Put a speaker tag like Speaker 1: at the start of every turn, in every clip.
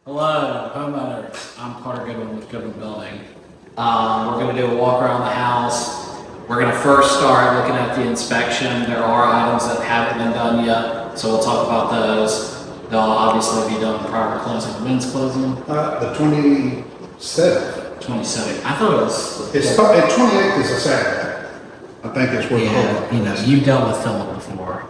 Speaker 1: Hello, homeowners. I'm Carter Goodwin with Goodwin Building. We're going to do a walk around the house. We're going to first start looking at the inspection. There are items that haven't been done yet, so we'll talk about those. They'll obviously be done prior to closing. When's closing?
Speaker 2: The 27th.
Speaker 1: 27th. I thought it was.
Speaker 2: It's 28th is a Saturday. I think it's where.
Speaker 1: Yeah, you've dealt with Philip before.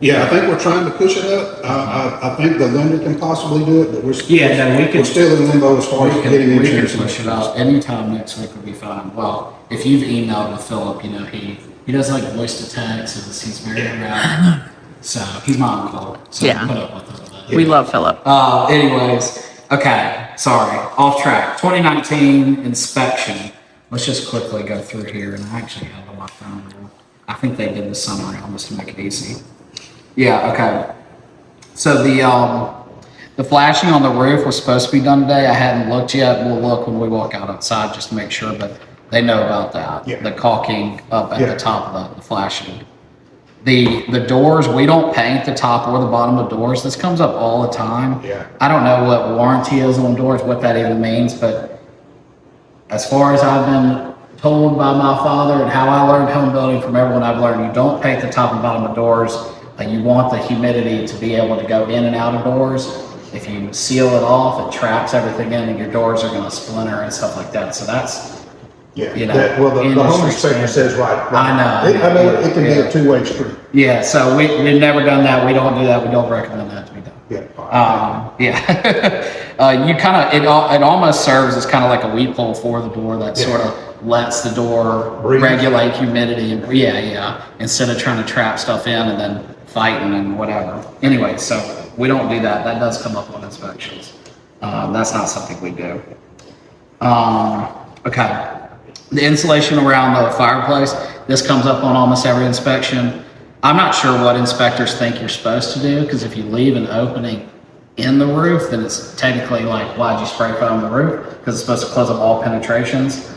Speaker 2: Yeah, I think we're trying to push it up. I think the lender can possibly do it, but we're
Speaker 1: we
Speaker 2: we're still in limbo as far as getting insurance.
Speaker 1: We can push it up. Anytime next week would be fine. Well, if you've emailed with Philip, he does like voice to text. He's very around. So he's my uncle. So
Speaker 3: Yeah.
Speaker 1: put up with it.
Speaker 3: We love Philip.
Speaker 1: Anyways, okay. Sorry, off track. 2019 inspection. Let's just quickly go through here, and I actually have on my phone. I think they did the summary almost to make it easy. Yeah, okay. So the flashing on the roof was supposed to be done today. I hadn't looked yet. We'll look when we walk out outside just to make sure, but they know about that.
Speaker 2: Yeah.
Speaker 1: The caulking up at the top of the flashing. The doors, we don't paint the top or the bottom of doors. This comes up all the time.
Speaker 2: Yeah.
Speaker 1: I don't know what warranty is on doors, what that even means, but as far as I've been told by my father and how I learned home building from everyone I've learned, you don't paint the top and bottom of doors. You want the humidity to be able to go in and out of doors. If you seal it off, it traps everything in, and your doors are going to splinter and stuff like that. So that's,
Speaker 2: The home inspector says right.
Speaker 1: I know.
Speaker 2: I know it can be a two-way street.
Speaker 1: Yeah, so we've never done that. We don't do that. We don't recommend that to be done. You kind of it almost serves as kind of like a weep hole for the door that sort of lets the door regulate humidity and instead of trying to trap stuff in and then fighting and whatever. Anyway, so we don't do that. That does come up on inspections. That's not something we do. Okay. The insulation around the fireplace, this comes up on almost every inspection. I'm not sure what inspectors think you're supposed to do, because if you leave an opening in the roof, then it's technically like, why'd you spray foam the roof? Because it's supposed to close up all penetrations.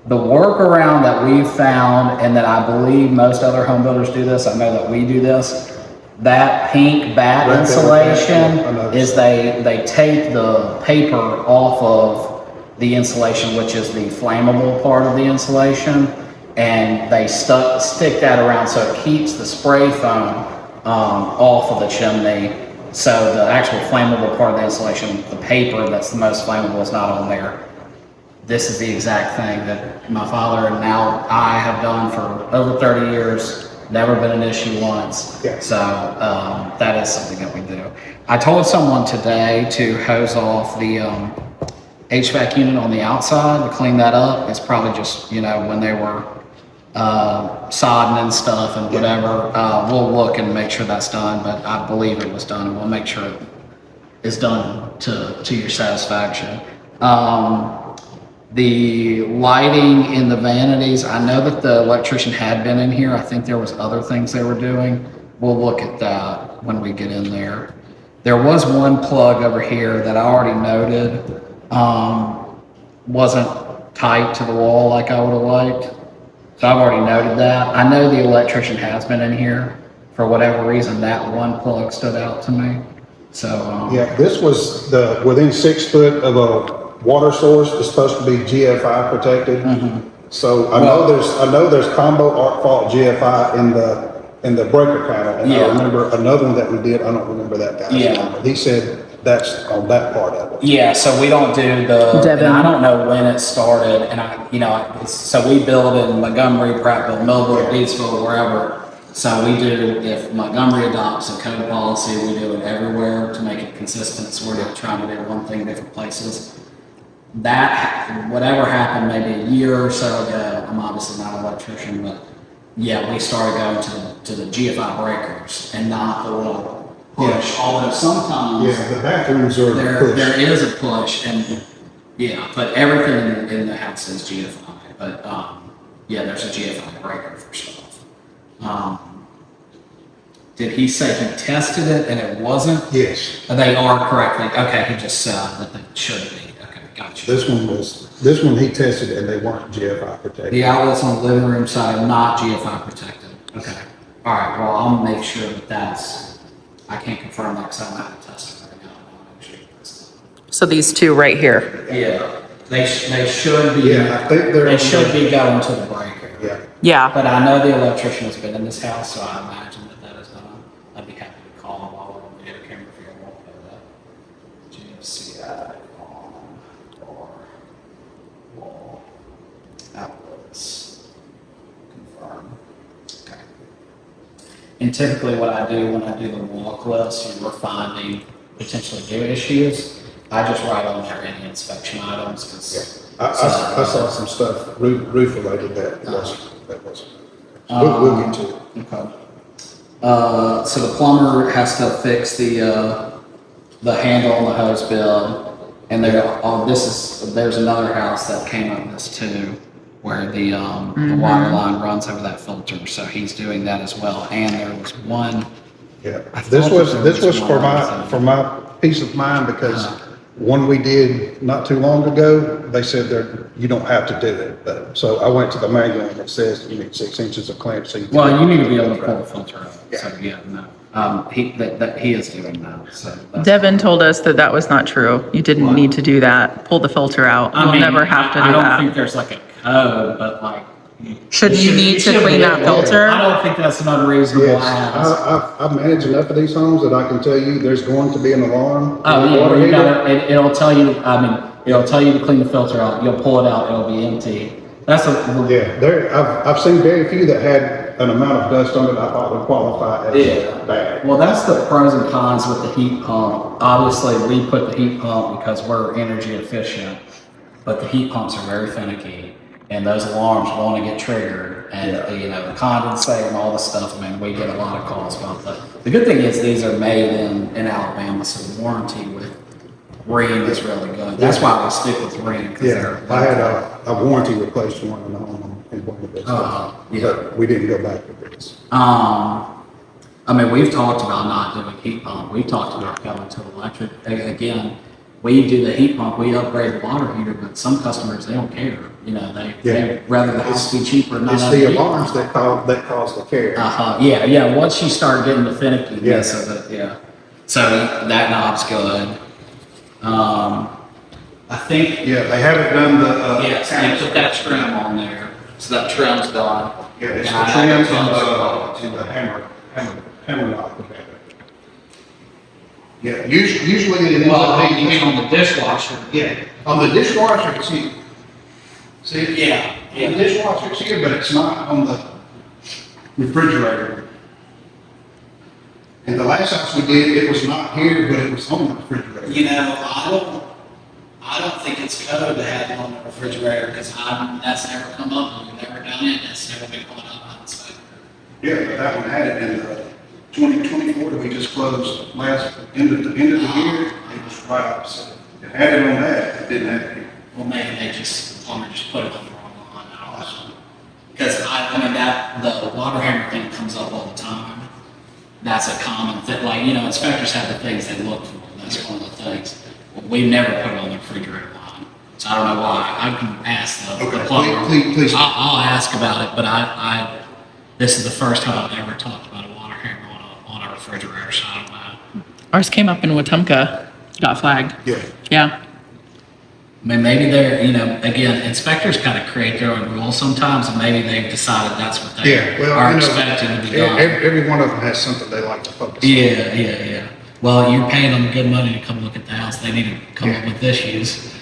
Speaker 1: The workaround that we've found, and that I believe most other home builders do this, I know that we do this, that pink batt insulation is they tape the paper off of the insulation, which is the flammable part of the insulation, and they stick that around so it keeps the spray foam off of the chimney. So the actual flammable part of the insulation, the paper that's the most flammable, is not on there. This is the exact thing that my father and now I have done for over 30 years. Never been an issue once.
Speaker 2: Yeah.
Speaker 1: So that is something that we do. I told someone today to hose off the HVAC unit on the outside to clean that up. It's probably just, when they were sodding and stuff and whatever. We'll look and make sure that's done, but I believe it was done, and we'll make sure it is done to your satisfaction. The lighting in the vanities, I know that the electrician had been in here. I think there was other things they were doing. We'll look at that when we get in there. There was one plug over here that I already noted wasn't tight to the wall like I would have liked. So I've already noted that. I know the electrician has been in here. For whatever reason, that one plug stood out to me. So
Speaker 2: This was within 6 foot of a water source. Is supposed to be GFI protected. Mm-hmm. So I know there's combo arc fault GFI in the breaker panel, and I remember another one that we did. I don't remember that guy's name, but he said that's on that part of it.
Speaker 1: Yeah, so we don't do and I don't know when it started, and so we build in Montgomery, Prattville, Millbrook, Batesville, wherever. So we do, if Montgomery adopts a code policy, we do it everywhere to make it consistent. So we're not trying to do one thing in different places. That, whatever happened maybe a year or so ago, I'm obviously not an electrician, but we started going to the GFI breakers and not the little push. Although sometimes
Speaker 2: the bathrooms are
Speaker 1: there is a push, and but everything in the house is GFI. But there's a GFI breaker for stuff. Did he say he tested it and it wasn't?
Speaker 2: Yes.
Speaker 1: They are correctly. Okay, he just said that they should be. Okay, gotcha.
Speaker 2: This one he tested and they weren't GFI protected.
Speaker 1: The outlets on the living room side are not GFI protected. Okay. All right. Well, I'll make sure that's. I can't confirm that because I'm not testing right now.
Speaker 3: So these two right here.
Speaker 1: Yeah, they should be.
Speaker 2: Yeah, I think
Speaker 1: they should be going to the breaker.
Speaker 2: Yeah.
Speaker 3: Yeah.
Speaker 1: But I know the electrician has been in this house, so I imagine that is done. I'd be happy to call him while we're on video camera if you want to put that. GFCI on or wall outlets. Confirm. Okay. And typically what I do when I do the walk list and we're finding potentially new issues, I just write on there any inspection items because
Speaker 2: I saw some stuff roof related that wasn't. We'll get to it.
Speaker 1: Okay. So the plumber has to fix the handle on the hose bill, and there's another house that came up this too, where the water line runs over that filter, so he's doing that as well. And there was one.
Speaker 2: Yeah, this was for my peace of mind because one we did not too long ago, they said you don't have to do it. But so I went to the manual and it says you need 6 inches of clamp. So
Speaker 1: Well, you need to be able to pull the filter out. Yeah. So yeah, no. He is doing that. So
Speaker 3: Devin told us that was not true. You didn't need to do that. Pull the filter out. You'll never have to do that.
Speaker 1: I don't think there's like a code, but like.
Speaker 3: Shouldn't you need to clean that filter?
Speaker 1: I don't think that's an unreasonable ask.
Speaker 2: I've managed enough of these homes that I can tell you there's going to be an alarm.
Speaker 1: Oh yeah, it'll tell you. It'll tell you to clean the filter out. You'll pull it out. It'll be empty.
Speaker 2: I've seen very few that had an amount of dust on it I thought would qualify as bad.
Speaker 1: Well, that's the pros and cons with the heat pump. Obviously, we put the heat pump because we're energy efficient, but the heat pumps are very finicky. And those alarms want to get triggered, and the condensate and all the stuff. I mean, we get a lot of calls about that. The good thing is these are made in Alabama, so the warranty with Rheem is really good. That's why we stick with Rheem.
Speaker 2: Yeah, I had a warranty replaced one in one of this, but we didn't go back with this.
Speaker 1: I mean, we've talked about not doing heat pump. We've talked about going to electric. Again, we do the heat pump, we upgrade the water heater, but some customers, they don't care. They rather the house be cheaper.
Speaker 2: It's the alarms that cause the care.
Speaker 1: Yeah. Once you start getting the finickiness of it, So that knob's good. I think.
Speaker 2: Yeah, they haven't done the.
Speaker 1: Yes, they put that trim on there, so that trim's done.
Speaker 2: Yeah, it's the trim to the hammer knob. Yeah, usually it ends up being.
Speaker 1: You mean on the dishwasher?
Speaker 2: Yeah, on the dishwasher, it's here. See?
Speaker 1: Yeah.
Speaker 2: The dishwasher's here, but it's not on the refrigerator. And the last house we did, it was not here, but it was on the refrigerator.
Speaker 1: I don't think it's code to have it on the refrigerator because that's never come up. We've never done it. It's never been put up on inspector.
Speaker 2: Yeah, but that one had it in the 2024 that we just closed end of the year. It was right opposite. It had it on that. It didn't have it here.
Speaker 1: Well, maybe the plumber just put it on the wrong line. I don't know. Because the water hammer thing comes up all the time. That's a common thing. Inspectors have the things they look for. That's one of the things. We've never put it on the refrigerator line. So I don't know why. I can ask the plumber.
Speaker 2: Please.
Speaker 1: I'll ask about it, but this is the first time I've ever talked about a water hammer on a refrigerator, so I don't know.
Speaker 3: Ours came up in Wetumpka, got flagged. Yeah.
Speaker 1: I mean, maybe they're, again, inspectors kind of create their own rules sometimes, and maybe they've decided that's what they are expecting to be done.
Speaker 2: Every one of them has something they like to focus on.
Speaker 1: Yeah. Well, you're paying them good money to come look at the house. They need to come up with issues.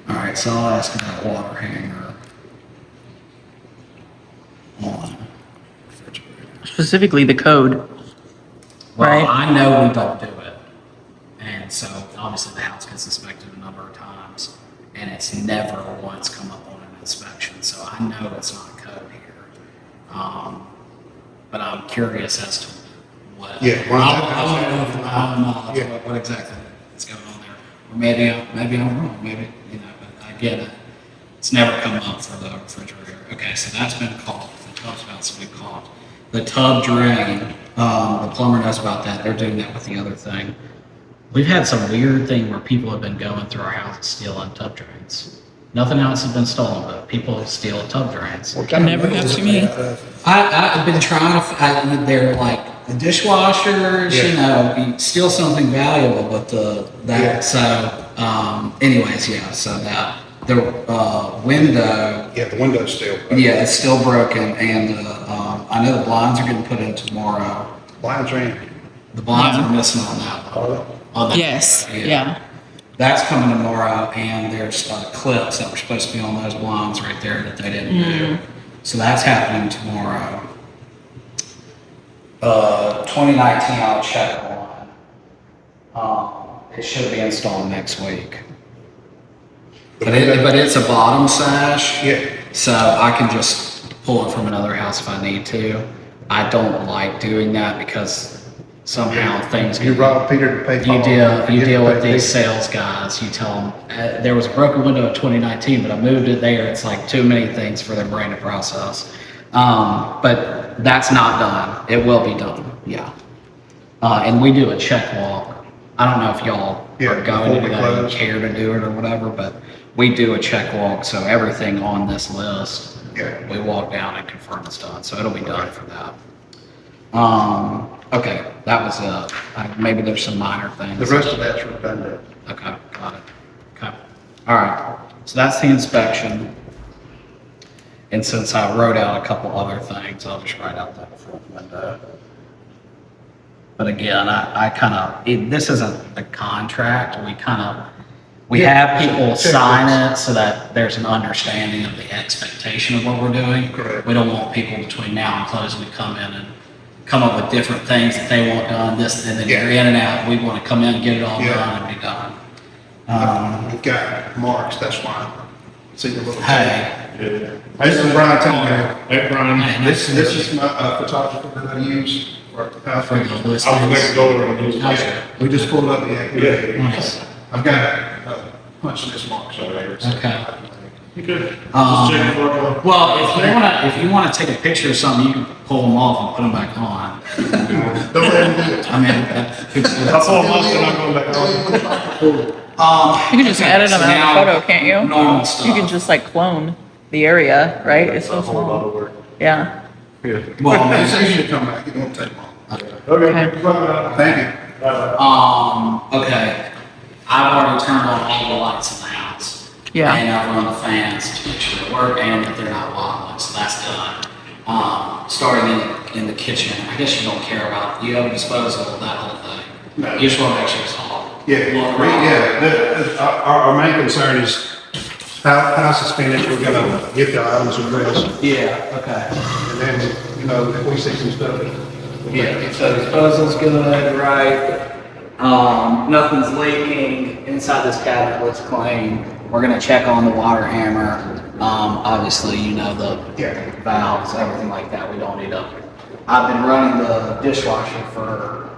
Speaker 1: All right, so I'll ask about water hanger on refrigerator.
Speaker 3: Specifically the code,
Speaker 1: Well,
Speaker 3: right?
Speaker 1: I know we don't do it. And so obviously the house gets inspected a number of times and it's never once come up on an inspection. So I know it's not code here. But I'm curious as to what.
Speaker 2: Yeah, well,
Speaker 1: I don't know what exactly is going on there. Or maybe I'm wrong. Maybe, but I get it. It's never come up for the refrigerator. Okay, so that's been caught. The tub's about to be caught. The tub drain, the plumber knows about that. They're doing that with the other thing. We've had some weird thing where people have been going through our house stealing tub drains. Nothing else has been stolen, but people steal tub drains.
Speaker 3: Never happened to me.
Speaker 1: I've been trying to. They're like the dishwashers, you know, still something valuable, but anyways, yeah, so the window,
Speaker 2: Yeah, the window's still.
Speaker 1: yeah, it's still broken, and I know the blinds are getting put in tomorrow.
Speaker 2: Blinds are in.
Speaker 1: The blinds are missing on that one. On that
Speaker 3: Yes, yeah.
Speaker 1: That's coming tomorrow, and there's clips that were supposed to be on those blinds right there that they didn't do. So that's happening tomorrow. 2019 I'll check on. It should be installed next week. But it's a bottom sash.
Speaker 2: Yeah.
Speaker 1: So I can just pull it from another house if I need to. I don't like doing that because somehow things
Speaker 2: You rob Peter to pay Paul.
Speaker 1: you deal with these sales guys. You tell them there was a broken window in 2019, but I moved it there. It's like too many things for their brain to process. But that's not done. It will be done. Yeah. And we do a check walk. I don't know if y'all are going to do that, care to do it or whatever, but we do a check walk. So everything on this list, we walk down and confirm it's done. So it'll be done for that. Okay, that was maybe there's some minor things.
Speaker 2: The rest of that's redundant.
Speaker 1: Okay, got it. Okay, all right. So that's the inspection. And since I wrote out a couple other things, I'll just write out that front window. But again, I kind of this isn't the contract. We have people sign it so that there's an understanding of the expectation of what we're doing.
Speaker 2: Correct.
Speaker 1: We don't want people between now and closing to come in and come up with different things that they want done, this, and then you're in and out. We want to come in, get it all done, and be done.
Speaker 2: We've got marks, that's why. See the little.
Speaker 1: Hey.
Speaker 2: This is Brian Tanner.
Speaker 4: Hey, Brian.
Speaker 1: Hey,
Speaker 2: This is my photographer that I use for house
Speaker 1: For the
Speaker 2: pictures.
Speaker 1: list.
Speaker 4: I was next door on this.
Speaker 2: Yeah, we just pulled up the activity.
Speaker 1: Nice.
Speaker 2: I've got punch list marks over there.
Speaker 1: Okay.
Speaker 4: You could just check for it.
Speaker 1: Well, if you wanna take a picture of something, you can pull them off and put them back on.
Speaker 2: Don't let him do it.
Speaker 1: I mean,
Speaker 4: I saw them, I'm not going back on.
Speaker 3: You can just edit them out
Speaker 1: now,
Speaker 3: of the photo, can't you?
Speaker 1: Normal stuff.
Speaker 3: You can just like clone the area, right? It's so
Speaker 4: That's a whole lot
Speaker 3: small.
Speaker 4: of work.
Speaker 3: Yeah.
Speaker 4: Yeah.
Speaker 1: Well,
Speaker 2: It's
Speaker 1: maybe,
Speaker 2: easy to come back, it won't take long.
Speaker 4: Okay.
Speaker 2: Thank you.
Speaker 1: okay. I've already turned on all the lights in the house.
Speaker 3: Yeah.
Speaker 1: And I've run the fans to make sure they work and that they're not wobbling, so that's done. Starting in the kitchen, I guess you don't care about, you have a disposal of that whole thing.
Speaker 2: No.
Speaker 1: You just wanna make sure it's all.
Speaker 2: Our main concern is house is finished, we're gonna get the items addressed.
Speaker 1: Yeah, okay.
Speaker 2: And then, you know, if we see some stuff.
Speaker 1: Yeah, so disposal's good, right? Nothing's leaking. Inside this cabinet looks clean. We're gonna check on the water hammer. Obviously, you know, the valves, everything like that. We don't need to. I've been running the dishwasher for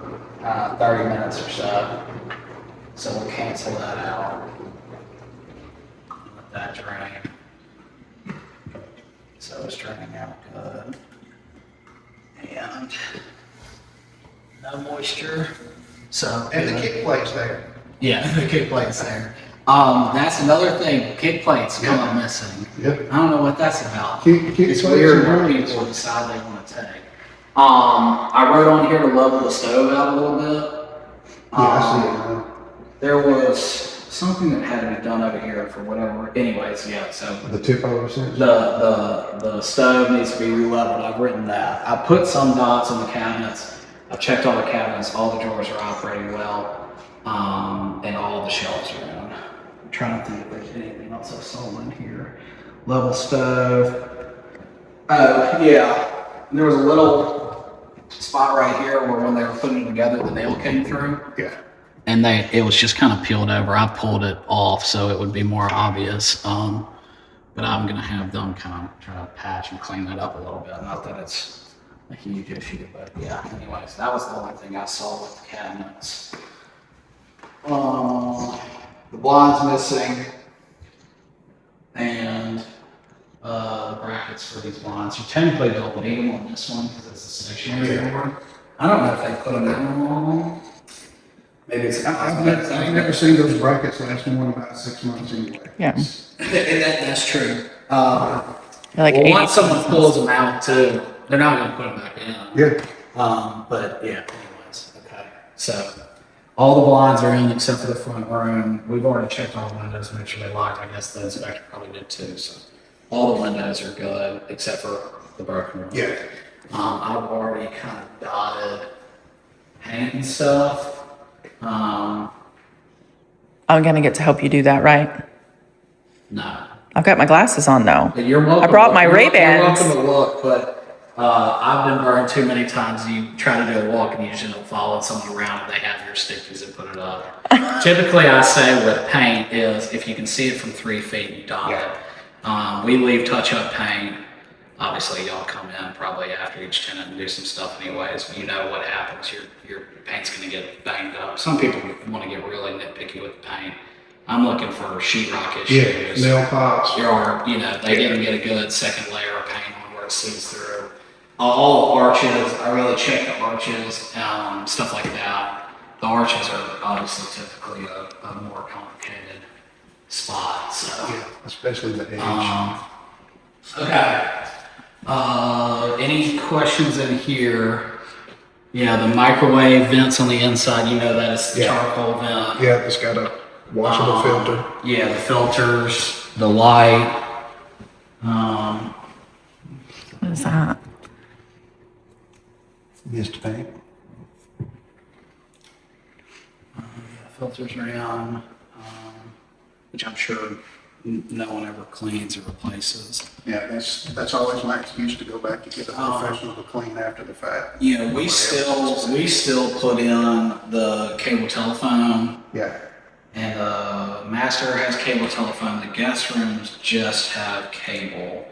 Speaker 1: 30 minutes or so. So we'll cancel that out. Let that drain. So it's draining out good. And no moisture. So
Speaker 2: And the kick plate's there.
Speaker 1: yeah, the kick plate's there. That's another thing. Kick plates come up missing.
Speaker 2: Yep.
Speaker 1: I don't know what that's about.
Speaker 2: Kick
Speaker 1: It's
Speaker 2: plates
Speaker 1: weird
Speaker 2: are
Speaker 1: when
Speaker 2: nice.
Speaker 1: people decide they want to take. I wrote on here to level the stove out a little bit.
Speaker 2: Yeah, I see it now.
Speaker 1: There was something that had to be done over here for whatever. Anyways, yeah. So
Speaker 2: The tip over since.
Speaker 1: the stove needs to be re-leveled. I've written that. I put some dots on the cabinets. I've checked all the cabinets. All the drawers are operating well, and all the shelves are in. I'm trying to think if there's anything else I saw in here. Level stove. Oh yeah, there was a little spot right here where when they were putting it together, the nail came through.
Speaker 2: Yeah.
Speaker 1: And it was just kind of peeled over. I pulled it off so it would be more obvious. But I'm gonna have them kind of try to patch and clean that up a little bit. Not that it's a huge issue, but yeah. Anyways, that was the only thing I saw with the cabinets. The blind's missing, and the brackets for these blinds. You technically don't need them on this one because it's a stationary door. I don't know if they put them in. Maybe it's.
Speaker 2: I've never seen those brackets last more than about 6 months anyway.
Speaker 3: Yeah.
Speaker 1: And that's true.
Speaker 3: Like
Speaker 1: Well,
Speaker 3: 80
Speaker 1: once someone pulls them out too, they're not going to put them back in.
Speaker 2: Yeah.
Speaker 1: But yeah, anyways, okay. So all the blinds are in except for the front room. We've already checked all the windows, make sure they locked. I guess the inspector probably did too. So all the windows are good except for the broken room.
Speaker 2: Yeah.
Speaker 1: I've already kind of dotted paint and stuff.
Speaker 3: I'm gonna get to help you do that, right?
Speaker 1: No.
Speaker 3: I've got my glasses on though.
Speaker 1: But you're welcome.
Speaker 3: I brought my
Speaker 1: you're
Speaker 3: Ray-Bans.
Speaker 1: welcome to look, but I've been burned too many times. You try to do a walk and you usually don't follow someone around and they have your stickies and put it up. Typically, I say with paint is if you can see it from 3 feet, you dot it. We leave touch-up paint. Obviously, y'all come in probably after each tenant and do some stuff anyways. You know what happens. Your paint's going to get banged up. Some people want to get really nitpicky with the paint. I'm looking for sheetrock issues.
Speaker 2: Yeah, nail pops.
Speaker 1: They didn't get a good second layer of paint on where it sees through. All arches, I really check the arches, stuff like that. The arches are obviously typically a more complicated spot. So.
Speaker 2: Yeah, especially the edge.
Speaker 1: Okay. Any questions in here? Yeah, the microwave vents on the inside, that is the charcoal vent.
Speaker 2: Yeah, it's got a washable filter.
Speaker 1: Yeah, the filters, the light.
Speaker 3: What is that?
Speaker 2: Mist paint.
Speaker 1: Filters are on, which I'm sure no one ever cleans or replaces.
Speaker 2: Yeah, that's always my excuse to go back to get a professional to clean after the fact.
Speaker 1: We still put in the cable telephone.
Speaker 2: Yeah.
Speaker 1: And the master has cable telephone. The guest rooms just have cable.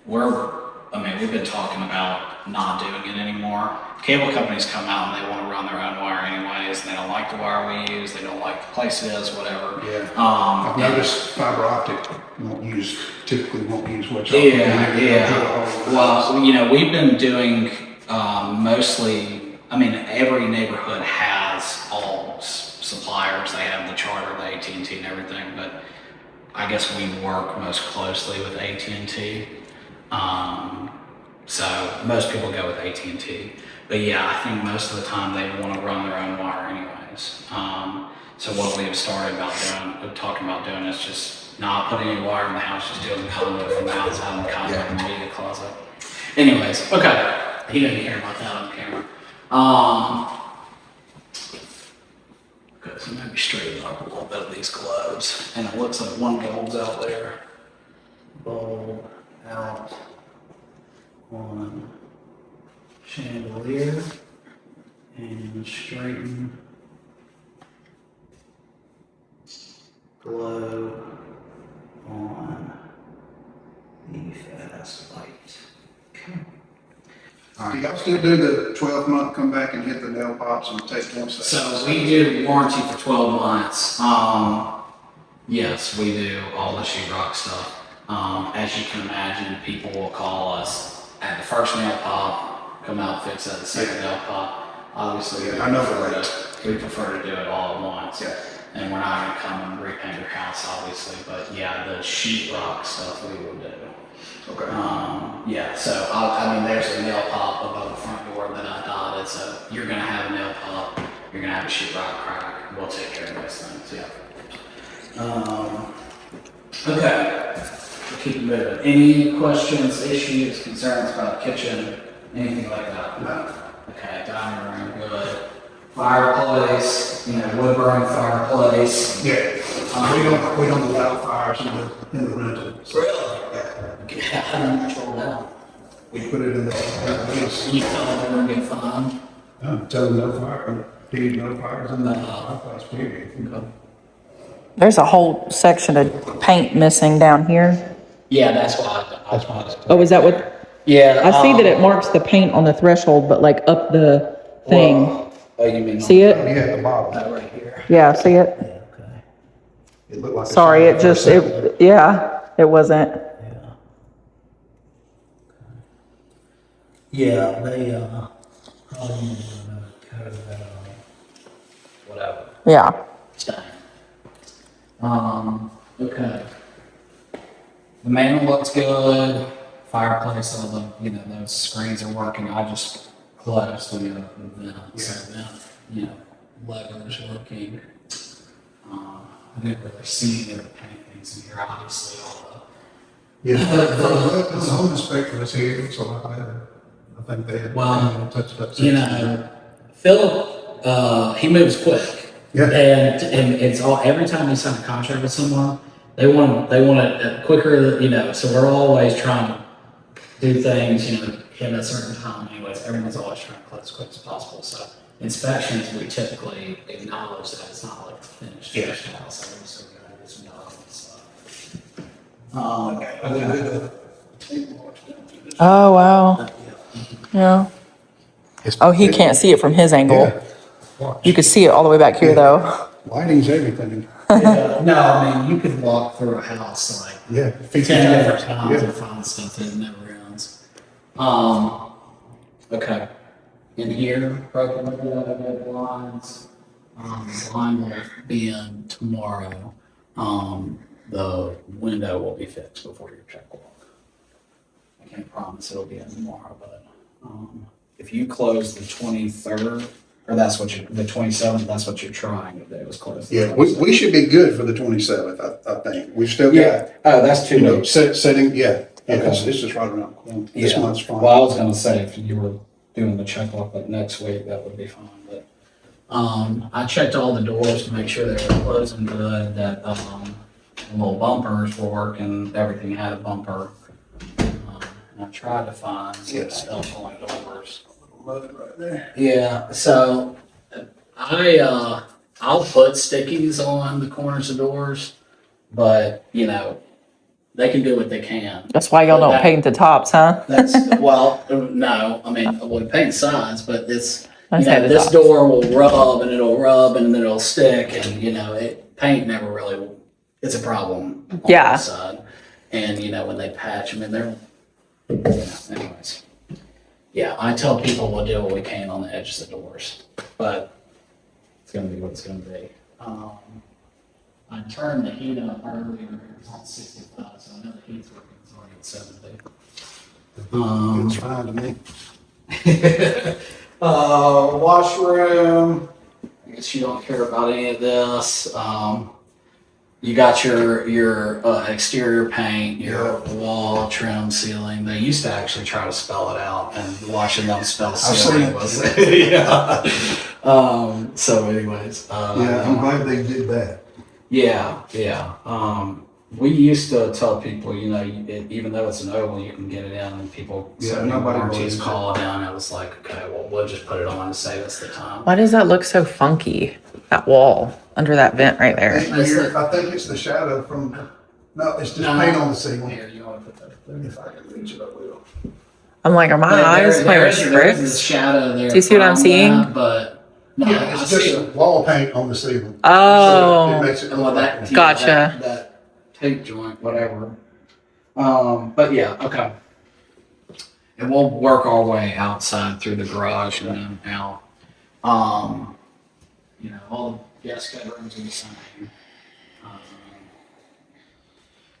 Speaker 1: We've been talking about not doing it anymore. Cable companies come out and they want to run their own wire anyways. And they don't like the wire we use. They don't like the place it is, whatever.
Speaker 2: Yeah. I've noticed fiber optic typically won't use what y'all.
Speaker 1: Yeah. Well, we've been doing mostly. Every neighborhood has all suppliers. They have the charter, the AT&T, and everything. But I guess we work most closely with AT&T. So most people go with AT&T, but yeah, I think most of the time they want to run their own wire anyways. So what we've started talking about doing is just not putting any wire in the house, just doing conduit from the outside and conduit in the media closet. Anyways, okay, he didn't care about that on camera. Okay, so maybe straighten up a little bit of these globes, and it looks like one bulb's out there. Bulb out. On chandelier and straighten glow on the fast light. Okay.
Speaker 2: Do y'all still do the 12-month come back and hit the nail pops and take them?
Speaker 1: So we do warranty for 12 months. Yes, we do all the sheetrock stuff. As you can imagine, people will call us at the first nail pop, come out, fix it at the second nail pop. Obviously, we prefer to do it all at once.
Speaker 2: Yeah.
Speaker 1: And we're not going to come and repaint your house, obviously, but yeah, the sheetrock stuff we will do.
Speaker 2: Okay.
Speaker 1: So there's a nail pop above the front door that I dotted, so you're going to have a nail pop, you're going to have a sheetrock crack. We'll take care of those things, yeah. Okay. Keep it moving. Any questions, issues, concerns about the kitchen, anything like that?
Speaker 2: No.
Speaker 1: Okay, dining room, good. Fireplace, wood burning fireplace.
Speaker 2: Yeah. We don't allow fires in the rental.
Speaker 1: Really?
Speaker 2: Yeah.
Speaker 1: Yeah, I don't control that.
Speaker 2: We put it in the.
Speaker 1: You tell them they're gonna get fined.
Speaker 2: Tell them no fire. No fires in the fireplace. Period.
Speaker 1: Okay.
Speaker 3: There's a whole section of paint missing down here.
Speaker 1: Yeah, that's why.
Speaker 3: Oh, is that what?
Speaker 1: Yeah.
Speaker 3: I see that it marks the paint on the threshold, but like up the thing.
Speaker 1: Oh, you mean?
Speaker 3: See it?
Speaker 2: Yeah, at the bottom.
Speaker 1: That right here.
Speaker 3: Yeah, see it?
Speaker 1: Yeah, okay.
Speaker 2: It looked like.
Speaker 3: Sorry, it wasn't.
Speaker 1: Yeah, they probably cover that whatever.
Speaker 3: Yeah.
Speaker 1: Stain. Okay. The manual looks good. Fireplace, all the those screens are working. I just collapsed the vent, so then, you know, levers working. I didn't really see any of the paintings in here, obviously, all
Speaker 2: Yeah, the home inspector was here, so I think they had.
Speaker 1: Well,
Speaker 2: touched up.
Speaker 1: you know, Philip, he moves quick.
Speaker 2: Yeah.
Speaker 1: And it's all, every time we sign a contract with someone, they want it quicker, you know, so we're always trying to do things, you know, in a certain time anyways. Everyone's always trying to close as quick as possible. So inspections, we typically acknowledge that it's not like a finished house. So we're still gonna do some documents.
Speaker 3: Oh, wow. Yeah. Oh, he can't see it from his angle.
Speaker 2: Watch.
Speaker 3: You could see it all the way back here, though.
Speaker 2: Lighting's everything.
Speaker 1: Yeah, no, I mean, you could walk through a house like
Speaker 2: Yeah.
Speaker 1: 10 different times
Speaker 2: Yeah.
Speaker 1: and find stuff that never ends. Okay. In here, broken window, blinds. Blind will be in tomorrow. The window will be fixed before your check walk. I can't promise it'll be in tomorrow, but if you close the 23rd, or that's what you're, the 27th, that's what you're trying to do, is close the
Speaker 2: Yeah,
Speaker 1: 27th.
Speaker 2: we should be good for the 27th, I think. We've still
Speaker 1: Yeah.
Speaker 2: got,
Speaker 1: Oh, that's 2
Speaker 2: you know,
Speaker 1: weeks.
Speaker 2: setting, yeah. Yeah,
Speaker 1: Okay.
Speaker 2: this is right around the corner. This
Speaker 1: Yeah.
Speaker 2: month's fine.
Speaker 1: Well, I was gonna say if you were doing the check off like next week, that would be fine, but, I checked all the doors to make sure they were closing good, that, the little bumpers were working, everything had a bumper. And I tried to find some
Speaker 2: Yes.
Speaker 1: stuff on the doors.
Speaker 2: Mud right there.
Speaker 1: Yeah, so, I'll put stickies on the corners of doors, but, you know, they can do what they can.
Speaker 3: That's why y'all don't paint the tops, huh?
Speaker 1: That's, well, no, I mean, we paint sides, but it's,
Speaker 3: I
Speaker 1: you
Speaker 3: say
Speaker 1: know,
Speaker 3: the
Speaker 1: this
Speaker 3: tops.
Speaker 1: door will rub and then it'll stick and, you know, paint never really, it's a problem on
Speaker 3: Yeah.
Speaker 1: the side. And, you know, when they patch, I mean, they're, you know, anyways. Yeah, I tell people we'll do what we can on the edges of the doors, but it's gonna be what it's gonna be. I turned the heat up earlier, it was on 65, so I know the heat's working, it's already at 70.
Speaker 2: It's fine to me.
Speaker 1: Washroom. I guess you don't care about any of this. You got your exterior paint, your wall trim, ceiling. They used to actually try to spell it out, and watching them spell ceiling was yeah. So, anyways,
Speaker 2: Yeah, I'm glad they did that.
Speaker 1: yeah. We used to tell people, you know, even though it's an oval, you can get it in, and people
Speaker 2: Yeah, nobody
Speaker 1: warranties
Speaker 2: believes it.
Speaker 1: call it down. I was like, okay, well, we'll just put it on to save us the time.
Speaker 3: Why does that look so funky? That wall under that vent right there.
Speaker 2: I think it's the shadow from, no, it's just paint on the ceiling.
Speaker 1: Here, you want to put that there?
Speaker 2: If I can reach it, I will.
Speaker 3: I'm like, are my eyes playing
Speaker 1: There is a
Speaker 3: tricks?
Speaker 1: shadow there.
Speaker 3: Do you see what I'm
Speaker 1: from
Speaker 3: seeing?
Speaker 1: that, but no,
Speaker 2: Yeah,
Speaker 1: I
Speaker 2: it's
Speaker 1: see
Speaker 2: just
Speaker 1: it.
Speaker 2: wall paint on the ceiling.
Speaker 3: Oh.
Speaker 2: So it makes it
Speaker 1: And well,
Speaker 2: look
Speaker 1: that,
Speaker 2: like.
Speaker 3: Gotcha.
Speaker 1: that tape joint, whatever. But yeah, okay. And we'll work our way outside through the garage and then out. You know, all the guest bedrooms are the same.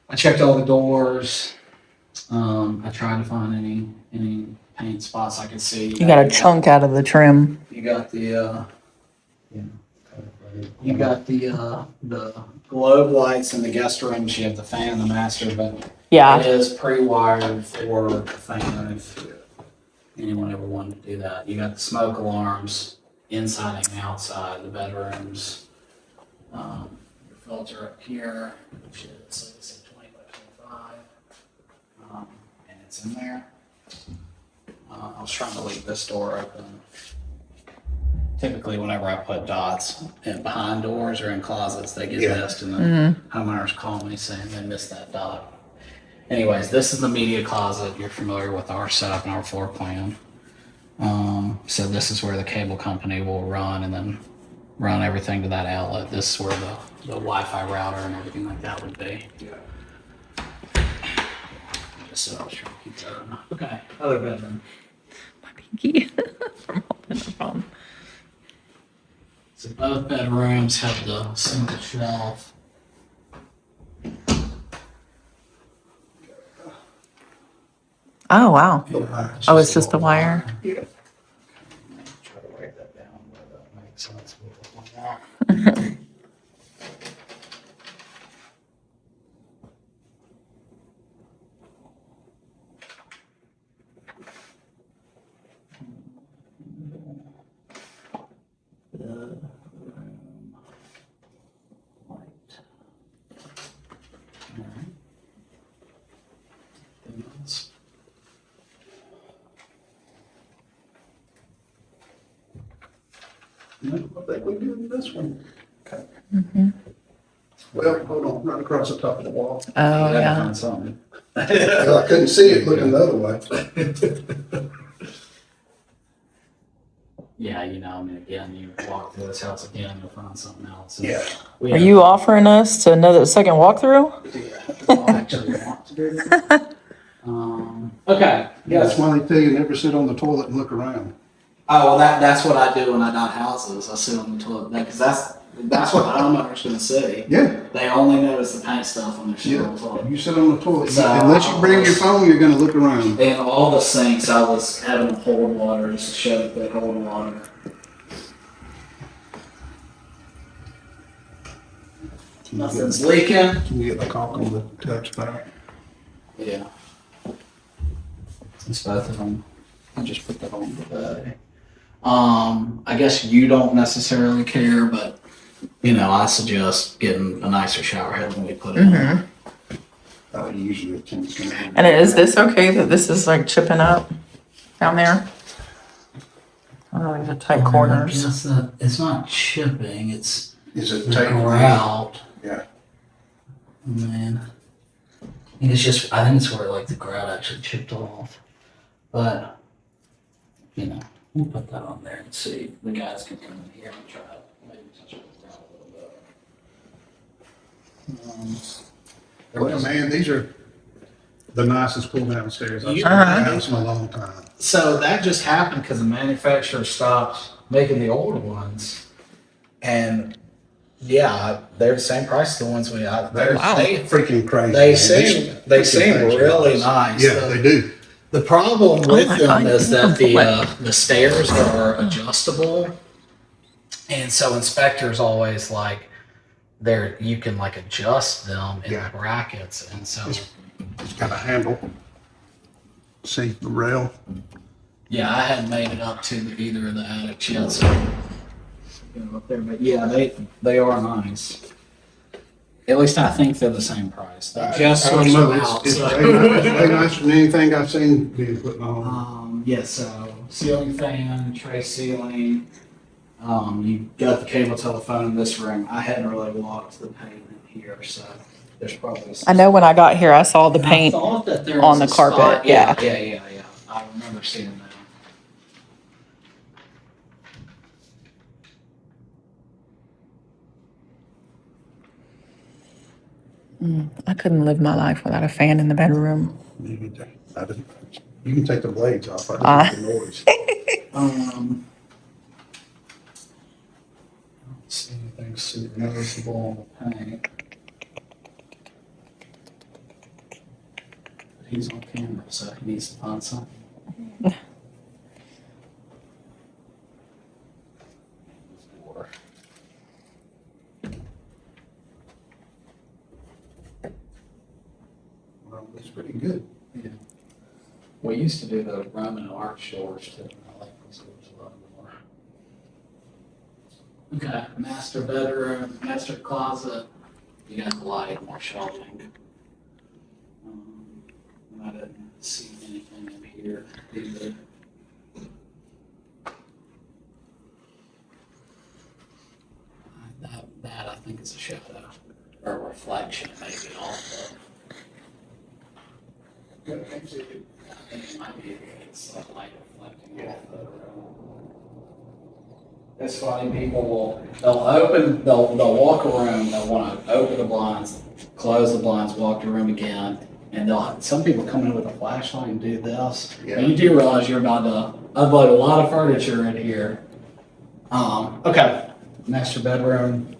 Speaker 1: I checked all the doors. I tried to find any paint spots I could see.
Speaker 3: You got a chunk out of the trim.
Speaker 1: You got the you got the globe lights in the guest rooms. You have the fan in the master, but it
Speaker 3: Yeah.
Speaker 1: is pre-wired for the fan if anyone ever wanted to do that. You got the smoke alarms inside and outside the bedrooms. Your filter up here, which is like I said, 20 by 25, and it's in there. I was trying to leave this door open. Typically, whenever I put dots in behind doors or in closets, they get missed, and then homeowners call me saying they missed that dot. Anyways, this is the media closet. You're familiar with our setup and our floor plan. So this is where the cable company will run and then run everything to that outlet. This is where the Wi-Fi router and everything like that would be. Just so I was trying to keep that in. Okay, other bedroom.
Speaker 3: My pinky from holding the phone.
Speaker 1: So both bedrooms have the single shelf.
Speaker 3: Oh, wow.
Speaker 2: Yeah.
Speaker 3: Oh, it's just the wire?
Speaker 2: Yeah. No, I think we're good with this one.
Speaker 1: Okay.
Speaker 2: Well, hold on, right across the top of the wall.
Speaker 3: Oh,
Speaker 1: I gotta
Speaker 3: yeah.
Speaker 1: find something.
Speaker 2: Well, I couldn't see it looking the other way.
Speaker 1: Yeah, you know, I mean, again, you walk through this house again, you'll find something else. And
Speaker 2: Yeah.
Speaker 1: we
Speaker 3: Are
Speaker 1: have-
Speaker 3: you offering us to another second walkthrough?
Speaker 1: I'll actually want to do that. Okay,
Speaker 2: That's
Speaker 1: yes.
Speaker 2: why they tell you never sit on the toilet and look around.
Speaker 1: Oh, well, that's what I do when I dot houses. I sit on the toilet, because that's what the homeowner's gonna see.
Speaker 2: Yeah.
Speaker 1: They only notice the paint stuff when they're sitting on the toilet.
Speaker 2: You sit on the toilet,
Speaker 1: So-
Speaker 2: unless you bring your phone, you're gonna look around.
Speaker 1: And all the sinks, I was having them hold water, just to show that they hold water. Nothing's leaking.
Speaker 2: Can you get the caulk on the tubs back?
Speaker 1: Yeah. Since both of them, I just put that on today. I guess you don't necessarily care, but you know, I suggest getting a nicer shower head when we put it in.
Speaker 2: Usually it tends to.
Speaker 3: And is this okay that this is like chipping up down there? I don't know, these are tight corners.
Speaker 1: It's not chipping, it's
Speaker 2: Is it
Speaker 1: the
Speaker 2: taking
Speaker 1: grout.
Speaker 2: Yeah.
Speaker 1: Man. It's just, I think it's where like the grout actually chipped off. But, you know, we'll put that on there and see. The guys can come in here and try to maybe touch it with the grout a little bit. There
Speaker 2: Well,
Speaker 1: was-
Speaker 2: man, these are the nicest pull down stairs I've
Speaker 1: You-
Speaker 2: seen in my house in a long time.
Speaker 1: So that just happened because the manufacturer stopped making the older ones. And yeah, they're the same price as the ones we have.
Speaker 2: They're
Speaker 1: They
Speaker 2: freaking crazy.
Speaker 1: They
Speaker 2: man.
Speaker 1: seem
Speaker 2: These
Speaker 1: they
Speaker 2: freaking
Speaker 1: seem
Speaker 2: things are
Speaker 1: really nice.
Speaker 2: Yeah, they do.
Speaker 1: The problem with
Speaker 3: my
Speaker 1: them
Speaker 3: God,
Speaker 1: is
Speaker 3: you
Speaker 1: that
Speaker 3: can
Speaker 1: the stairs are adjustable, and so inspectors always like you can like adjust them in
Speaker 2: Yeah.
Speaker 1: the brackets, and so
Speaker 2: It's got a handle. See the rail?
Speaker 1: yeah, I hadn't made it up to either of the attics yet, so you know, up there, but yeah, they are nice. At least I think they're the same price. They just
Speaker 2: I don't
Speaker 1: switched
Speaker 2: know,
Speaker 1: them out.
Speaker 2: It's
Speaker 1: so-
Speaker 2: way nicer than anything I've seen being put on.
Speaker 1: Yeah, so ceiling fan, tray ceiling. You got the cable telephone in this room. I hadn't really walked the paint in here, so there's probably.
Speaker 3: I know when I got here, I saw the
Speaker 1: And I
Speaker 3: paint.
Speaker 1: thought that there
Speaker 3: on
Speaker 1: was
Speaker 3: the
Speaker 1: a spot-
Speaker 3: carpet, yeah.
Speaker 1: Yeah. I remember seeing that.
Speaker 3: I couldn't live my life without a fan in the bedroom.
Speaker 2: You can take the blades off. I
Speaker 3: Ah.
Speaker 2: just make the noise.
Speaker 1: I don't see anything super noticeable on the paint. But he's on camera, so he needs to find something.
Speaker 2: Well, it's pretty good.
Speaker 1: Yeah. We used to do the Roman arch doors too. I like these doors a lot more. Okay, master bedroom, master closet. You got the light, more shelving. I didn't see anything in here either. That I think is a shadow or a reflection maybe off of. I think it might be it's like light reflecting off the. It's funny, people they'll walk a room, they'll want to open the blinds, close the blinds, walk the room again, and some people come in with a flashlight and do this.
Speaker 2: Yeah.
Speaker 1: And you do realize you're about to upload a lot of furniture in here. Okay, master bedroom,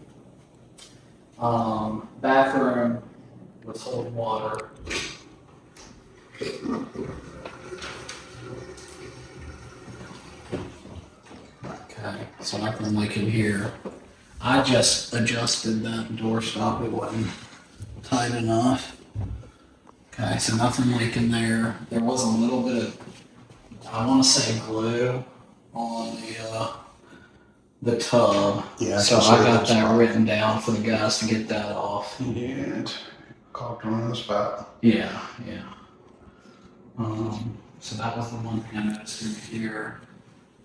Speaker 1: bathroom with holding water. Okay, so nothing leaking here. I just adjusted that door stop, it wasn't tight enough. Okay, so nothing leaking there. There was a little bit of, I want to say glue on the tub.
Speaker 2: Yeah, I
Speaker 1: So
Speaker 2: can see
Speaker 1: I got
Speaker 2: that
Speaker 1: that
Speaker 2: spot.
Speaker 1: written down for the guys to get that off.
Speaker 2: Yeah, caulked on the spot.
Speaker 1: Yeah. So that was the one thing I noticed in here.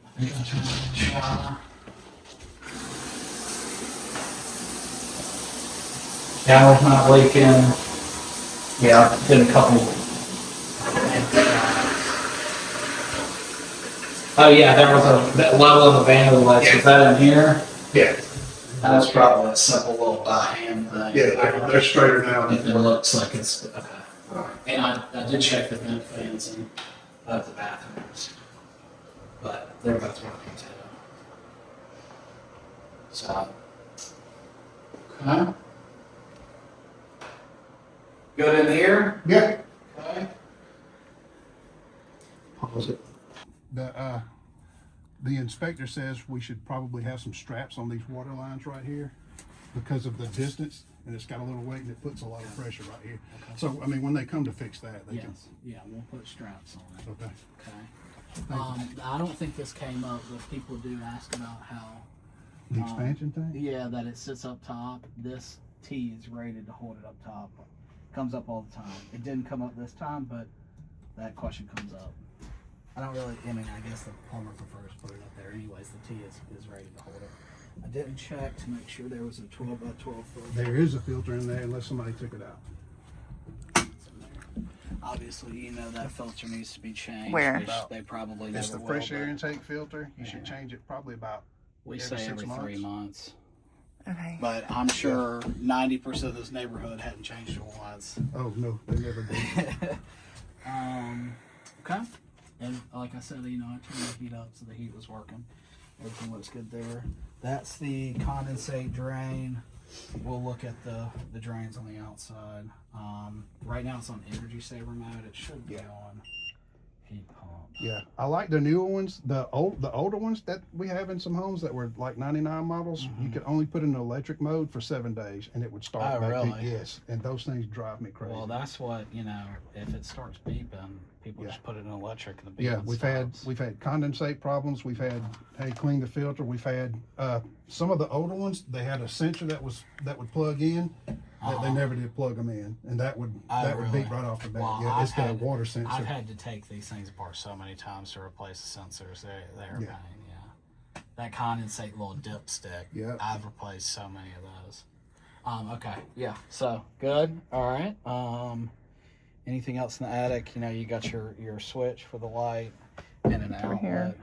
Speaker 1: I think I turned on the shower. Shower's not leaking. Yeah, did a couple. Oh yeah, there was that level of the vandalization. Is that in here?
Speaker 2: Yeah.
Speaker 1: That's probably a simple little by hand thing.
Speaker 2: Yeah, they're straighter now.
Speaker 1: It looks like it's okay. And I did check the vent fans in both the bathrooms, but they're both working too. So, okay. Good in here?
Speaker 2: Yeah.
Speaker 1: Okay.
Speaker 2: Pause it. The inspector says we should probably have some straps on these water lines right here because of the distance, and it's got a little weight and it puts a lot of pressure right here.
Speaker 1: Okay.
Speaker 2: So, I mean, when they come to fix that, they can.
Speaker 1: Yes, yeah, we'll put straps on it.
Speaker 2: Okay.
Speaker 1: Okay. I don't think this came up, but people do ask about how,
Speaker 2: The expansion thing?
Speaker 1: yeah, that it sits up top. This T is rated to hold it up top. Comes up all the time. It didn't come up this time, but that question comes up. I don't really, I mean, I guess the plumber prefers to put it up there anyways. The T is rated to hold it. I didn't check to make sure there was a 12 by 12 foot.
Speaker 2: There is a filter in there unless somebody took it out.
Speaker 1: Obviously, you know that filter needs to be changed.
Speaker 3: Where?
Speaker 1: Which they probably
Speaker 2: It's
Speaker 1: never
Speaker 2: the fresh
Speaker 1: will,
Speaker 2: air
Speaker 1: but
Speaker 2: intake filter. You should change it probably about
Speaker 1: we
Speaker 2: every
Speaker 1: say
Speaker 2: 6
Speaker 1: every 3
Speaker 2: months.
Speaker 1: months.
Speaker 3: Okay.
Speaker 1: But I'm sure 90% of this neighborhood hadn't changed it once.
Speaker 2: Oh, no, they never did.
Speaker 1: Okay. And like I said, you know, I turned the heat up so the heat was working. Everything looks good there. That's the condensate drain. We'll look at the drains on the outside. Right now it's on energy saver mode. It should be on heat pump.
Speaker 2: Yeah, I like the newer ones. The older ones that we have in some homes that were like 99 models, you could only put in electric mode for 7 days and it would start
Speaker 1: Oh,
Speaker 2: back.
Speaker 1: really?
Speaker 2: Yes, and those things drive me crazy.
Speaker 1: Well, that's what, you know, if it starts beeping, people just put it in electric and the beeping
Speaker 2: Yeah, we've
Speaker 1: stops.
Speaker 2: had condensate problems. We've had clean the filter. We've had some of the older ones. They had a sensor that would plug in. That they never did plug them in, and that would
Speaker 1: really?
Speaker 2: beep right off the bat.
Speaker 1: Well,
Speaker 2: yeah, it's the water sensor.
Speaker 1: I've had to take these things apart so many times to replace the sensors. They're
Speaker 2: Yeah.
Speaker 1: pain, yeah. That condensate little dipstick.
Speaker 2: Yeah.
Speaker 1: I've replaced so many of those. Okay, yeah. So good. All right. Anything else in the attic? You know, you got your switch for the light and an outlet.
Speaker 3: here.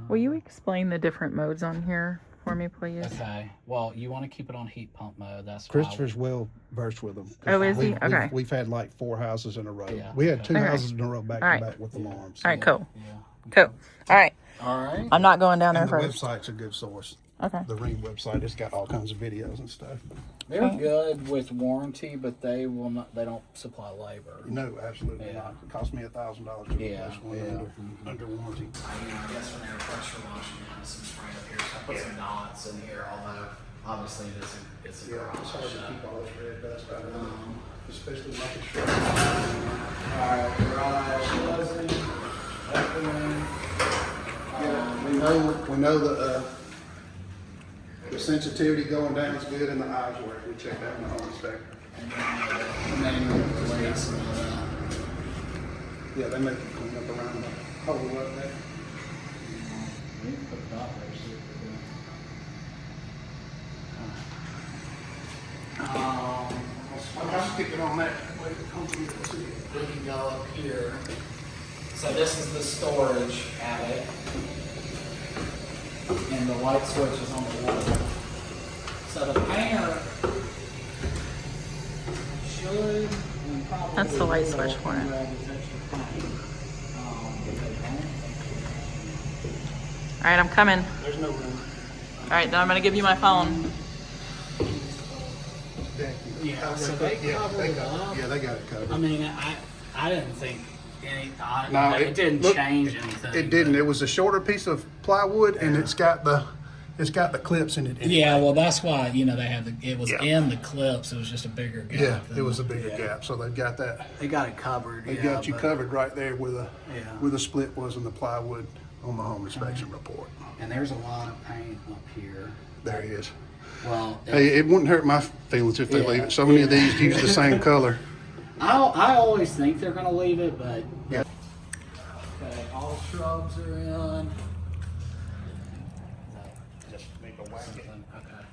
Speaker 3: Will you explain the different modes on here for me, please?
Speaker 1: Okay. Well, you want to keep it on heat pump mode. That's why-
Speaker 2: Christopher's well versed with them.
Speaker 3: Oh, is he? Okay.
Speaker 2: We've had like 4 houses in a row.
Speaker 1: Yeah,
Speaker 2: We had
Speaker 1: okay.
Speaker 2: 2
Speaker 3: Okay.
Speaker 2: houses in a row back
Speaker 3: All right.
Speaker 2: to back with alarms.
Speaker 3: All right, cool.
Speaker 1: Yeah.
Speaker 3: Cool. All right.
Speaker 1: All right.
Speaker 3: I'm not going down there
Speaker 2: And the
Speaker 3: first.
Speaker 2: website's a good source.
Speaker 3: Okay.
Speaker 2: The Ring website, it's got all kinds of videos and stuff.
Speaker 1: They're good with warranty, but they will not. They don't supply labor.
Speaker 2: No, absolutely
Speaker 1: Yeah.
Speaker 2: not. It cost me $1,000 to
Speaker 1: Yeah,
Speaker 2: replace one
Speaker 1: yeah.
Speaker 2: under warranty.
Speaker 1: I guess when they were pressure washing, it has some spray up here, so I put some knots in here, although obviously it's a
Speaker 2: Yeah,
Speaker 1: garage.
Speaker 2: it's hard to
Speaker 1: shop.
Speaker 2: keep all this red dust out of it, especially like a short.
Speaker 1: Alright, garage closing, opening.
Speaker 2: We know the sensitivity going down is good and the eyes work. We checked that in the home inspector.
Speaker 1: And then plates and all that.
Speaker 2: Yeah, they make it clean up around the hole up there.
Speaker 1: We can put it out there, see if we're
Speaker 2: I'll stick it on that. Way it comes in to see it.
Speaker 1: we can go up here. So this is the storage attic. And the light switch is on the wall. So the painter should and probably
Speaker 3: That's the light
Speaker 1: will
Speaker 3: switch for it.
Speaker 1: grab his extra paint. If they don't.
Speaker 3: All right, I'm coming.
Speaker 2: There's no room.
Speaker 3: All right, then I'm gonna give you my phone.
Speaker 1: Yeah, so they covered it up.
Speaker 2: Yeah, they got it covered.
Speaker 1: I mean, I didn't think
Speaker 2: No,
Speaker 1: it didn't
Speaker 2: look,
Speaker 1: change anything.
Speaker 2: It didn't. It was a shorter piece of plywood, and it's got the clips in it. anyway.
Speaker 1: Yeah, well, that's why they had it was
Speaker 2: Yeah.
Speaker 1: in the clips. It was just a bigger gap.
Speaker 2: Yeah,
Speaker 1: than
Speaker 2: it was a
Speaker 1: the-
Speaker 2: bigger
Speaker 1: yeah.
Speaker 2: gap, so they've got that.
Speaker 1: They got it covered.
Speaker 2: They
Speaker 1: yeah,
Speaker 2: got you
Speaker 1: but-
Speaker 2: covered right there where the
Speaker 1: Yeah.
Speaker 2: split was in the plywood on the home inspection report.
Speaker 1: And there's a lot of paint up here.
Speaker 2: There he is.
Speaker 1: Well,
Speaker 2: Hey, it wouldn't hurt my feelings if they
Speaker 1: Yeah.
Speaker 2: leave it. So many of these use the same color.
Speaker 1: I always think they're gonna leave it, but
Speaker 2: Yeah.
Speaker 1: okay, all shrubs are in.
Speaker 2: Just make a whack it.
Speaker 1: Okay.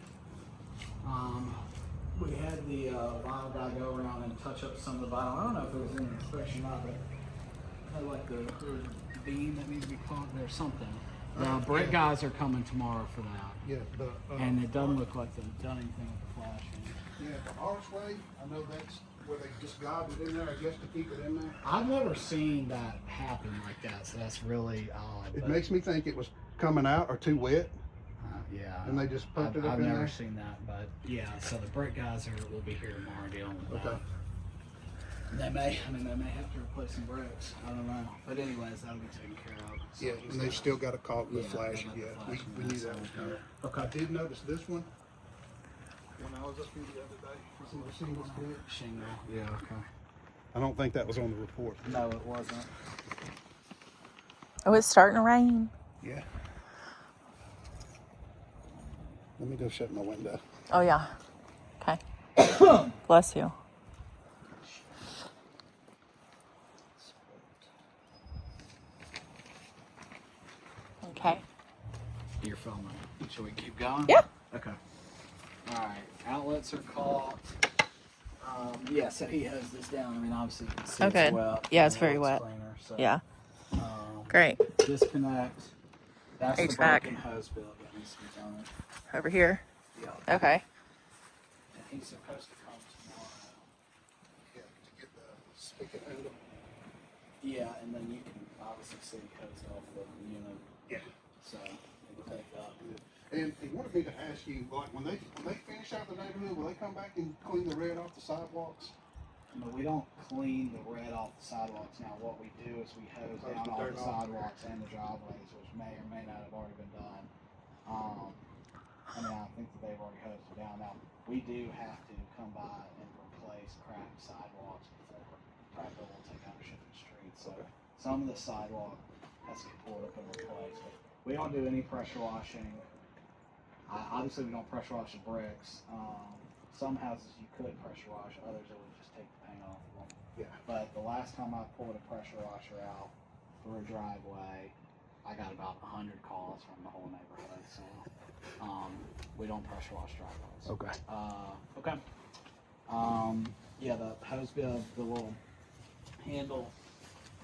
Speaker 1: we had the vinyl guy go around and touch up some of the vinyl. I don't know if it was in the inspection or not, but I had like the beam that needs to be caught there, something. The brick guys are coming tomorrow for that.
Speaker 2: Yeah,
Speaker 1: And it doesn't look like they've done anything with the flashing.
Speaker 2: yeah, the archway, I know that's where they just gobbed it in there, I guess, to keep it in there.
Speaker 1: I've never seen that happen like that, so that's really odd.
Speaker 2: It
Speaker 1: but,
Speaker 2: makes me think it was coming out or too wet,
Speaker 1: yeah.
Speaker 2: and they just pumped it up
Speaker 1: I've
Speaker 2: in
Speaker 1: never
Speaker 2: there.
Speaker 1: seen that, but yeah. So the brick guys will be here tomorrow dealing with that.
Speaker 2: Okay.
Speaker 1: They may have to replace some bricks. I don't know. But anyways, that'll be taken care of. So
Speaker 2: Yeah,
Speaker 1: he's
Speaker 2: and they've
Speaker 1: got-
Speaker 2: still got a caulk with
Speaker 1: Yeah,
Speaker 2: flashing,
Speaker 1: they
Speaker 2: yeah,
Speaker 1: got the
Speaker 2: we
Speaker 1: flashing
Speaker 2: knew
Speaker 1: lights
Speaker 2: that
Speaker 1: on
Speaker 2: was
Speaker 1: there.
Speaker 2: coming.
Speaker 1: Okay.
Speaker 2: I did notice this one, when I was up here the other day, see the shingles split?
Speaker 1: Shingle. Yeah. Okay.
Speaker 2: I don't think that was on the report.
Speaker 1: No, it wasn't.
Speaker 3: Oh, it's starting to rain.
Speaker 2: Yeah. Let me go shut my window.
Speaker 3: Oh, yeah. Okay. Bless you. Okay.
Speaker 1: Your phone. Should we keep going?
Speaker 3: Yeah.
Speaker 1: Okay. All right. Outlets are caught. Yeah, so he has this down. I mean, obviously, you can see
Speaker 3: Oh,
Speaker 1: it's
Speaker 3: good.
Speaker 1: wet.
Speaker 3: Yeah, it's very wet.
Speaker 1: Screener, so,
Speaker 3: Yeah.
Speaker 1: Um,
Speaker 3: Great.
Speaker 1: disconnect. That's the
Speaker 3: HVAC.
Speaker 1: broken hose bill that needs to be done.
Speaker 3: Over here.
Speaker 1: Yeah.
Speaker 3: Okay.
Speaker 1: And he's supposed to come tomorrow.
Speaker 2: Yeah, to get the spigot handle.
Speaker 1: Yeah, and then you can obviously see hose off the unit.
Speaker 2: Yeah.
Speaker 1: So it'll take up.
Speaker 2: And he wanted me to ask you, like, when they finish out the neighborhood, will they come back and clean the red off the sidewalks?
Speaker 1: But we don't clean the red off the sidewalks. Now, what we do is we hose
Speaker 2: Hose
Speaker 1: down
Speaker 2: the
Speaker 1: all
Speaker 2: dirt
Speaker 1: the
Speaker 2: off.
Speaker 1: sidewalks and the driveways, which may or may not have already been done. I mean, I think that they've already hosed it down. Now, we do have to come by and replace cracked sidewalks before Pratteville will take ownership of the street. So some of the sidewalk has to get pulled up and replaced. But we don't do any pressure washing. Obviously, we don't pressure wash the bricks. Some houses you could pressure wash, others it would just take the paint off of them.
Speaker 2: Yeah.
Speaker 1: But the last time I pulled a pressure washer out through a driveway, I got about 100 calls from the whole neighborhood. So we don't pressure wash driveways.
Speaker 2: Okay.
Speaker 1: Okay. Yeah, the hose bill, the little handle,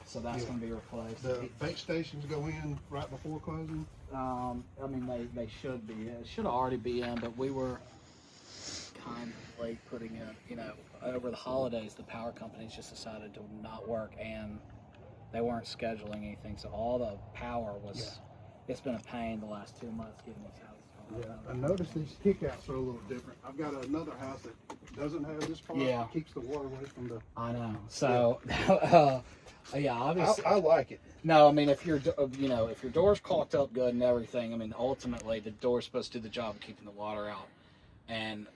Speaker 1: so that's
Speaker 2: Yeah.
Speaker 1: going to be replaced.
Speaker 2: The bait stations go in right before closing?
Speaker 1: I mean, they should be. It should already be in, but we were kind of late putting in. You know, over the holidays, the power companies just decided to not work, and they weren't scheduling anything. So all the power was. It's been a pain the last 2 months getting these houses.
Speaker 2: Yeah. I noticed these kickouts are a little different. I've got another house that doesn't have this part.
Speaker 1: Yeah.
Speaker 2: It keeps the water away from the.
Speaker 1: I know. So, yeah, obviously.
Speaker 2: I like it.
Speaker 1: No, I mean, if your door's caulked up good and everything, I mean, ultimately the door's supposed to do the job of keeping the water out. And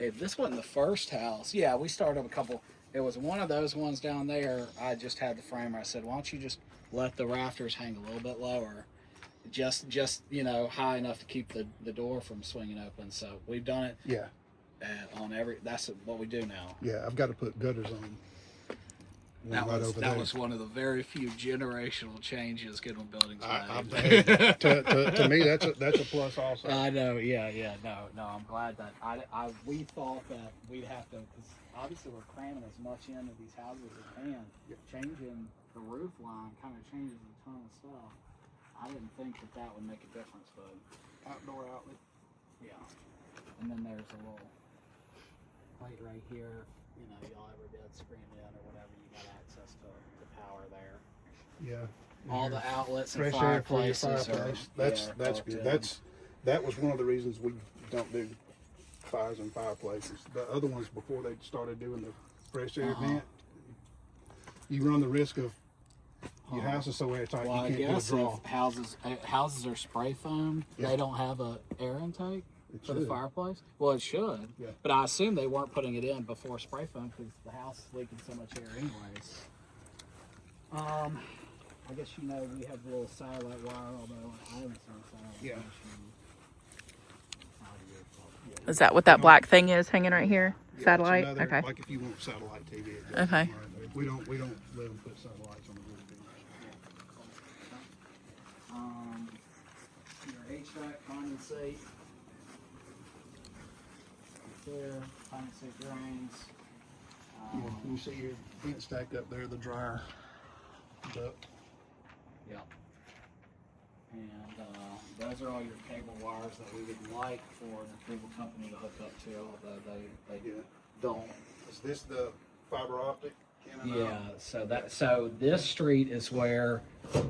Speaker 1: if this wasn't the first house, yeah, we started up a couple. It was one of those ones down there. I just had the framer. I said, why don't you just let the rafters hang a little bit lower, just high enough to keep the door from swinging open. So we've done it.
Speaker 2: Yeah.
Speaker 1: That's what we do now.
Speaker 2: Yeah, I've got to put gutters on.
Speaker 1: That
Speaker 2: there.
Speaker 1: was one of the very few generational changes getting buildings
Speaker 2: Hey,
Speaker 1: made.
Speaker 2: to me, that's a plus also.
Speaker 1: I know, yeah, no, I'm glad that we thought that we'd have to, because obviously we're cramming as much into these houses as we can. Changing the roof line kind of changes a ton of stuff. I didn't think that would make a difference, but
Speaker 2: Outdoor outlet.
Speaker 1: yeah. And then there's a little plate right here. You know, y'all ever get screened in or whatever, you got access to the power there.
Speaker 2: Yeah.
Speaker 1: All the outlets and
Speaker 2: Fresh air for your
Speaker 1: fireplaces
Speaker 2: fireplace.
Speaker 1: are
Speaker 2: That's
Speaker 1: hooked
Speaker 2: good.
Speaker 1: in.
Speaker 2: That was one of the reasons we don't do fires and fireplaces. The other ones, before they started doing the fresh air vent, you run the risk of your house is so airtight
Speaker 1: Well, I
Speaker 2: you can't
Speaker 1: guess
Speaker 2: do a draw.
Speaker 1: if houses are spray foam,
Speaker 2: Yeah.
Speaker 1: they don't have a air intake
Speaker 2: It
Speaker 1: for the
Speaker 2: should.
Speaker 1: fireplace. Well, it should,
Speaker 2: Yeah.
Speaker 1: but I assume they weren't putting it in before spray foam because the house is leaking so much air anyways. I guess we have a little satellite wire, although I haven't seen a satellite
Speaker 2: Yeah.
Speaker 1: dish in 5 years, probably.
Speaker 3: Is that what that black thing is hanging right here?
Speaker 2: Yeah, it's
Speaker 3: Satellite?
Speaker 2: another-
Speaker 3: Okay.
Speaker 2: Like if you want satellite TV. it goes
Speaker 3: Okay.
Speaker 2: right there. We don't let them put satellites on the roof.
Speaker 1: Your HVAC condensate. there, find safe drains.
Speaker 2: You see your fence stacked up there, the dryer duct.
Speaker 1: Yep. And those are all your cable wires that we would like for the cable company to hook up to, although they
Speaker 2: Yeah.
Speaker 1: don't.
Speaker 2: Is this the fiber optic?
Speaker 1: Yeah, so this street is where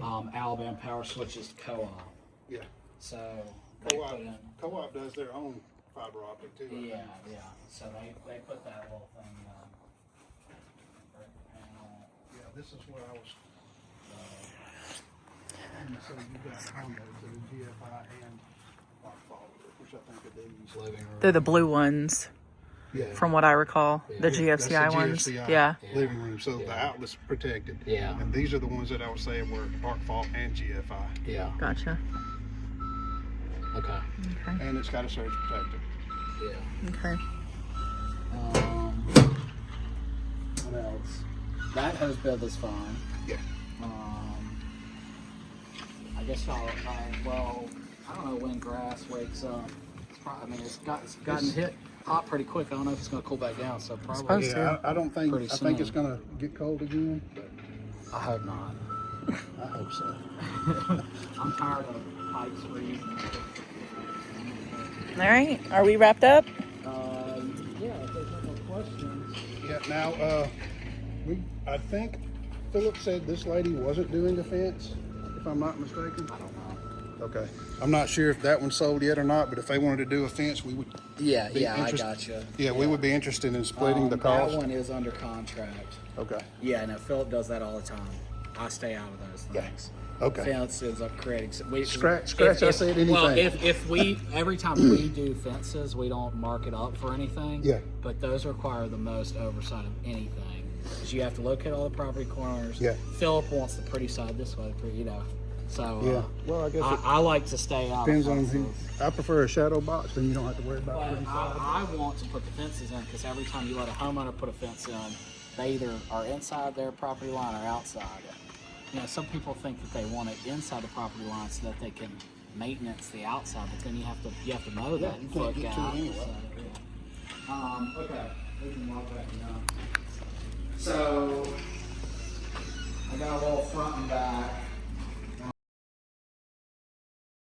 Speaker 1: Alabama Power switches to co-op.
Speaker 2: Yeah.
Speaker 1: So they put in.
Speaker 2: Co-op does their own fiber optic too.
Speaker 1: Yeah. So they put that little thing.
Speaker 2: Yeah, this is where I was. So you got combos that are GFI and lock fault, which I think are these.
Speaker 1: Living room.
Speaker 3: They're the blue ones,
Speaker 2: Yeah.
Speaker 3: from what I recall. The
Speaker 2: Yeah,
Speaker 3: GFCI
Speaker 2: that's the
Speaker 3: ones.
Speaker 2: GFCI
Speaker 3: Yeah.
Speaker 2: living room, so the outlet's protected.
Speaker 1: Yeah.
Speaker 2: And these are the ones that I was saying were arc fault and GFI.
Speaker 1: Yeah.
Speaker 3: Gotcha.
Speaker 1: Okay.
Speaker 2: And it's got a surge protector.
Speaker 1: Yeah.
Speaker 3: Okay.
Speaker 1: What else? That hose bed is fine.
Speaker 2: Yeah.
Speaker 1: I guess well, I don't know when grass wakes up. It's probably, it's gotten hit hot pretty quick. I don't know if it's going to cool back down. So probably.
Speaker 3: Supposed
Speaker 2: Yeah, I don't think.
Speaker 1: Pretty
Speaker 2: I think it's
Speaker 1: soon.
Speaker 2: gonna get cold again. But
Speaker 1: I hope not.
Speaker 2: I hope so.
Speaker 1: I'm tired of pipes freezing.
Speaker 3: All right. Are we wrapped up?
Speaker 1: Yeah, if there's no more questions.
Speaker 2: Yeah. Now, I think Philip said this lady wasn't doing the fence, if I'm not mistaken.
Speaker 1: I don't know.
Speaker 2: Okay. I'm not sure if that one's sold yet or not, but if they wanted to do a fence, we would.
Speaker 1: Yeah,
Speaker 2: Be
Speaker 1: I
Speaker 2: interest-
Speaker 1: gotcha.
Speaker 2: Yeah, we would be interested in splitting the cost.
Speaker 1: That one is under contract.
Speaker 2: Okay.
Speaker 1: Yeah, no, Philip does that all the time. I stay out of those things.
Speaker 2: Okay.
Speaker 1: Fence ends up creating.
Speaker 2: Scratch, I said anything.
Speaker 1: Well, if we every time we do fences, we don't mark it up for anything.
Speaker 2: Yeah.
Speaker 1: But those require the most oversight of anything, because you have to locate all the property corners.
Speaker 2: Yeah.
Speaker 1: Philip wants the pretty side this way, So
Speaker 2: Yeah. Well, I guess it
Speaker 1: I like to stay out.
Speaker 2: depends
Speaker 1: of
Speaker 2: on who.
Speaker 1: fences.
Speaker 2: I prefer a shadow box, then you don't have to worry about
Speaker 1: But
Speaker 2: pretty side.
Speaker 1: I want to put the fences in, because every time you let a homeowner put a fence in, they either are inside their property line or outside. You know, some people think that they want it inside the property line so that they can maintenance the outside, but then you have to mow that
Speaker 2: you can't
Speaker 1: foot
Speaker 2: get to
Speaker 1: out.
Speaker 2: it anyway.
Speaker 1: So, yeah. Okay, we can walk back now. So I got a little front and back.